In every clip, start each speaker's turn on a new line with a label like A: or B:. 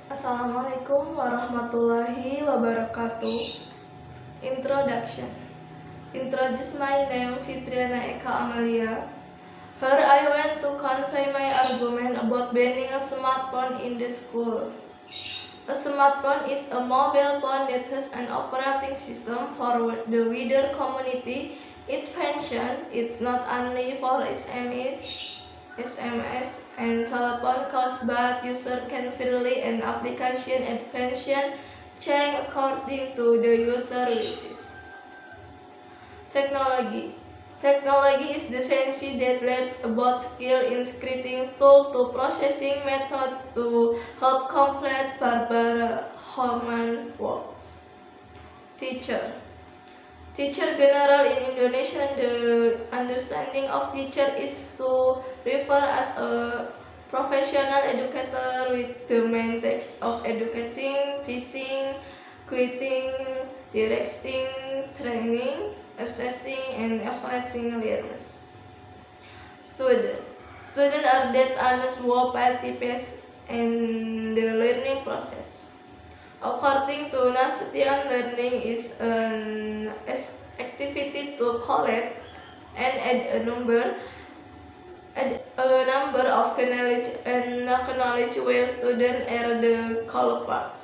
A: Assalamualaikum warahmatullahi wabarakatuh. Introduction. Introduce my name Fitriana Eka Amalia. Here I want to convey my argument about banning a smartphone in the school. A smartphone is a mobile phone that has an operating system for the wider community. Its function is not only for SMS and telephone calls, but user can freely and application and function change according to the user wishes. Technology. Technology is the science that learns about skill in scripting tool to processing method to help complete Barbara human works. Teacher. Teacher general in Indonesia, the understanding of teacher is to refer as a professional educator with the main task of educating, teaching, guiding, directing, training, assessing, and evaluating learners. Student. Students are that others who participate in the learning process. According to Nasution, learning is an activity to collect and add a number of knowledge and knowledge while students are the culprit.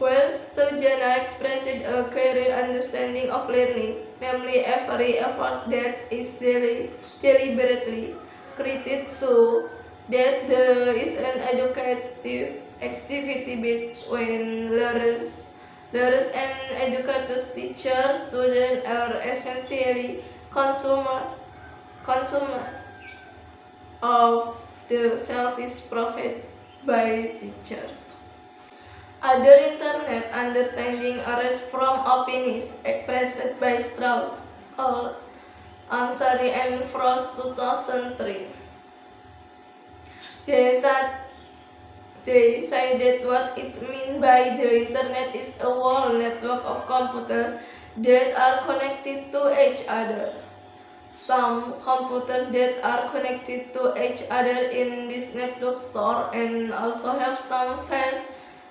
A: While students expressed a clear understanding of learning, namely every effort that is deliberately created so that there is an educative activity between learners and educators. Teachers, students are essentially consumer of the service provided by teachers. Other internet understanding arises from opinions expressed by Strauss, Ansari, and Frost 2003. They say that what it means by the internet is a whole network of computers that are connected to each other. Some computers that are connected to each other in this network store and also have some files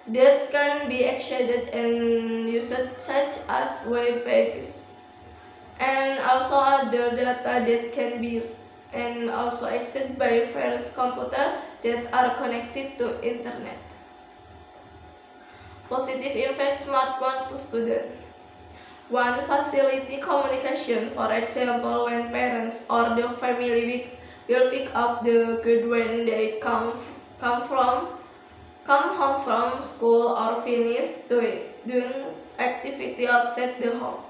A: that can be accessed and used, such as web pages, and also other data that can be used and also accessed by various computers that are connected to internet. Positive impact smartphone to students. 1. Facility communication. For example, when parents or the family will pick up the kids when they come home from school or finish doing activity outside the home.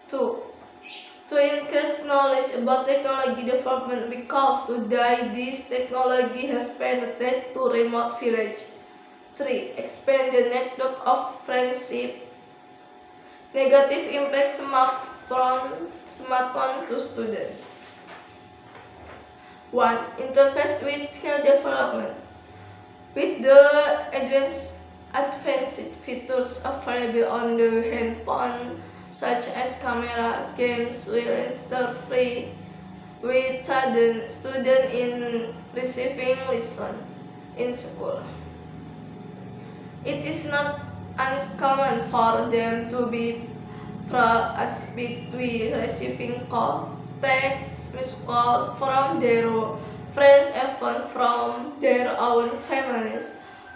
A: 2. To increase knowledge about technology development, because today this technology has penetrated to remote village. 3. Expand the network of friendship. Negative impact smartphone to students. 1. Interface with skill development. With the advanced features available on the handphone, such as camera, games will interfere with students in receiving lessons in school. It is not uncommon for them to be proactive with receiving calls, texts, missed calls from their friends, even from their own families.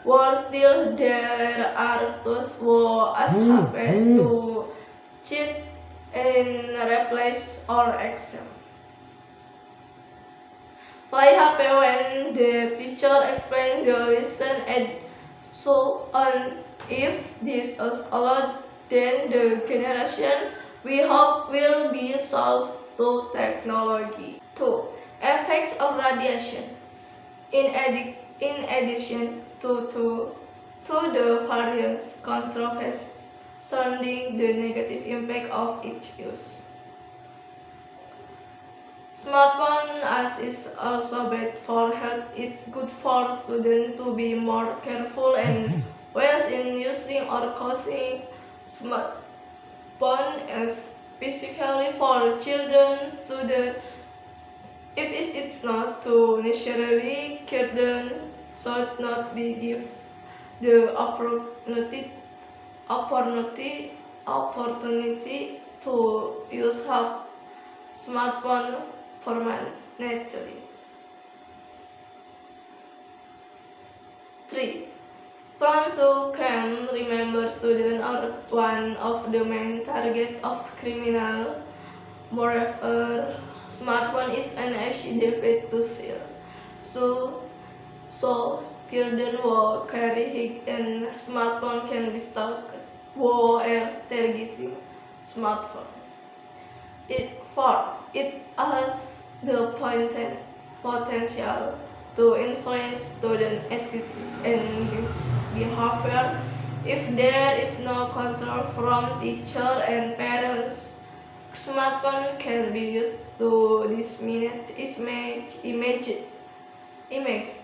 A: While still there are those who ask HP to cheat and replace or exam. Play HP when the teacher explains the lesson and so on. If this is allowed, then the generation we hope will be solved to technology. 2. Effects of radiation. In addition to the various controversies surrounding the negative impact of its use, smartphone as is also bad for health. It's good for students to be more careful and wise in using or causing smartphone, especially for children. Students, if it's not to necessarily cure them, should not be given the opportunity to use her smartphone permanently. 3. Prone to crime, remember students are one of the main targets of criminals. Moreover, smartphone is an easy device to steal. So children who carry a smartphone can be stalked while targeting smartphone. It has the potential to influence student attitude and behavior if there is no control from teacher and parents. Smartphone can be used to disseminate images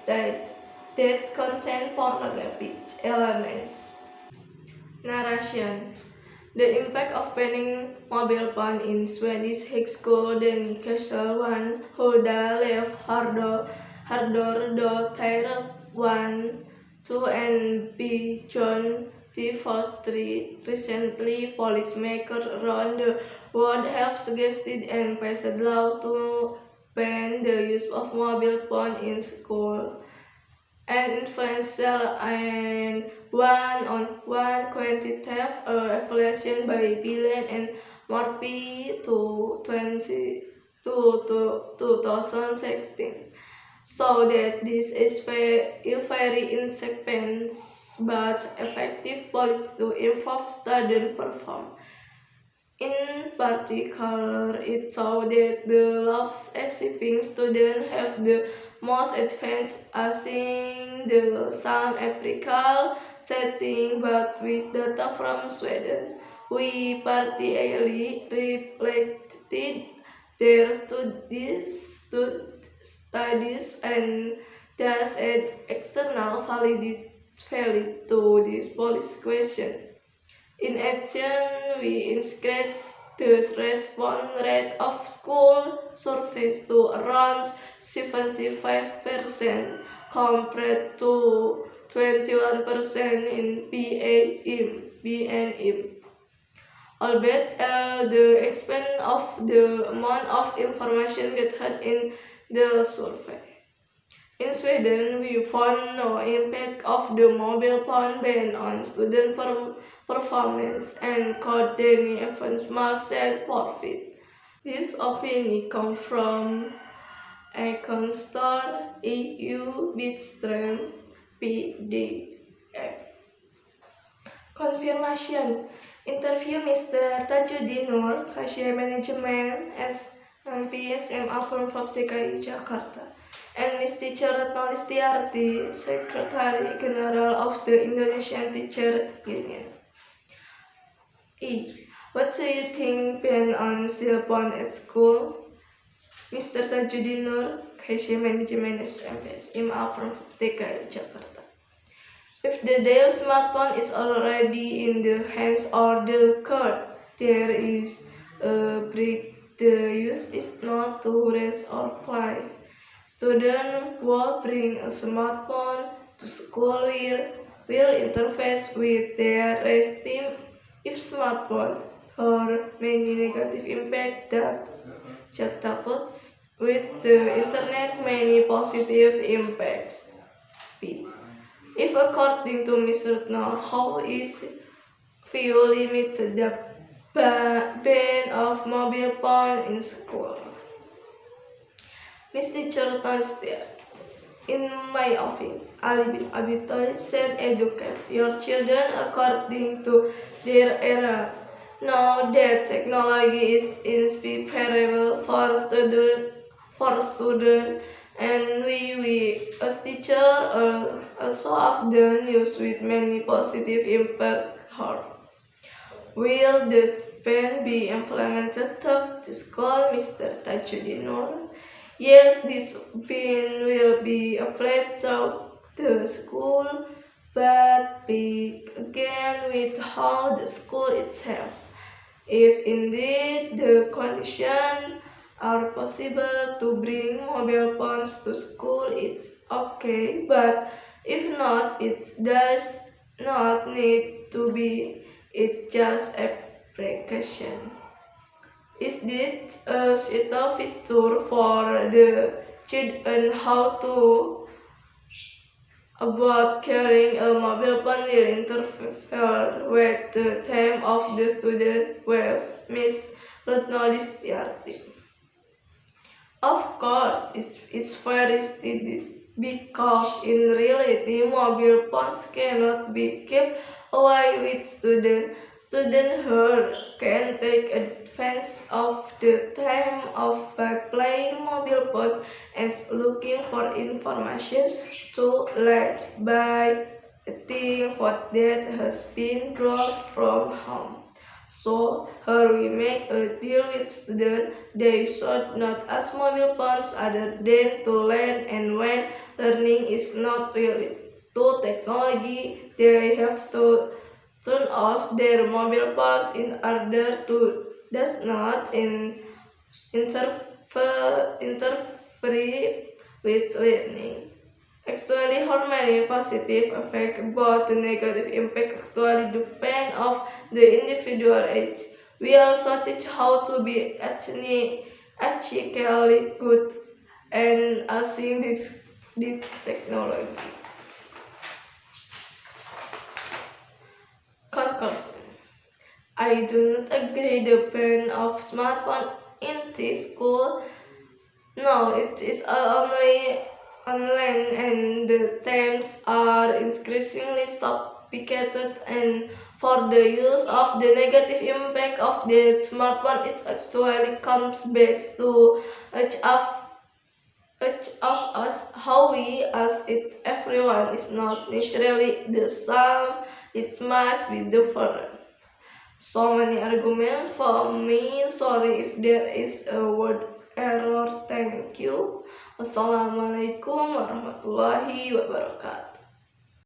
A: that contain pornographic elements. Narration. The impact of banning mobile phone in Swedish high school Danny Kessel one who left Hardor do Tired 1, 2 and beyond the first three. Recently, policymakers around the world have suggested and passed law to ban the use of mobile phone in school. An influential and one-on-one quantitative evaluation by Billen and Murphy to 2016 so that this is very inexpensive but effective policy to improve student performance. In particular, it showed that the lowest achieving students have the most advanced assessing the some empirical setting, but with data from Sweden, we particularly reflected their studies and thus add external validity to this policy question. In addition, we increased the response rate of school surveys to around 75% compared to 21% in BNM. Albeit the extent of the amount of information gathered in the survey. In Sweden, we found no impact of the mobile phone ban on student performance and called Danny Evans Marcel forfeit. This opinion comes from Econstar EU Bitstream PDF. Confirmation. Interview Mr. Tajudin Nur, Cashier Management SMP SMA Pemprov DKI Jakarta, and Ms. Teacher Retno Listiarti, Secretary General of the Indonesian Teacher Union. E. What do you think ban on cell phone at school? Mr. Tajudin Nur, Cashier Management SMP SMA Pemprov DKI Jakarta. If the daily smartphone is already in the hands or the card, there is a break. The use is not to rest or play. Students will bring a smartphone to school will interface with their rest team if smartphone or many negative impact that juxtaposed with the internet many positive impacts. B. If according to Mr. Retno, how is view limit the ban of mobile phone in school? Ms. Teacher Tanstier, in my opinion, Ali bin Abi Thalib said educate your children according to their era. Now that technology is inseparable for students, and we as teachers are so often used with many positive impact. Will this ban be implemented to the school, Mr. Tajudin Nur? Yes, this ban will be applied to the school, but begin with how the school itself. If indeed the conditions are possible to bring mobile phones to school, it's okay, but If not, it does not need to be. It's just a precaution. Is it a little feature for the children how to about carrying a mobile phone will interfere with the time of the student with Miss Retnolistiarti. Of course, it's very steady because in reality mobile phones cannot be kept away with students. Students here can take advantage of the time by playing mobile phones and looking for information to let by a thing what that has been brought from home. So here we make a deal with students. They should not ask mobile phones other than to learn, and when learning is not related to technology, they have to turn off their mobile phones in order to does not interfere with learning. Actually, how many positive effects but the negative impact actually depend of the individual age. We also teach how to be ethically good and using this technology. Conclusion. I do not agree the ban of smartphone in this school. No, it is only online and the times are increasingly sophisticated, and for the use of the negative impact of the smartphone, it actually comes back to each of us how we as it everyone is not necessarily the same, it must be different. So many arguments for me. Sorry if there is a word error. Thank you. Wassalamualaikum warahmatullahi wabarakatuh.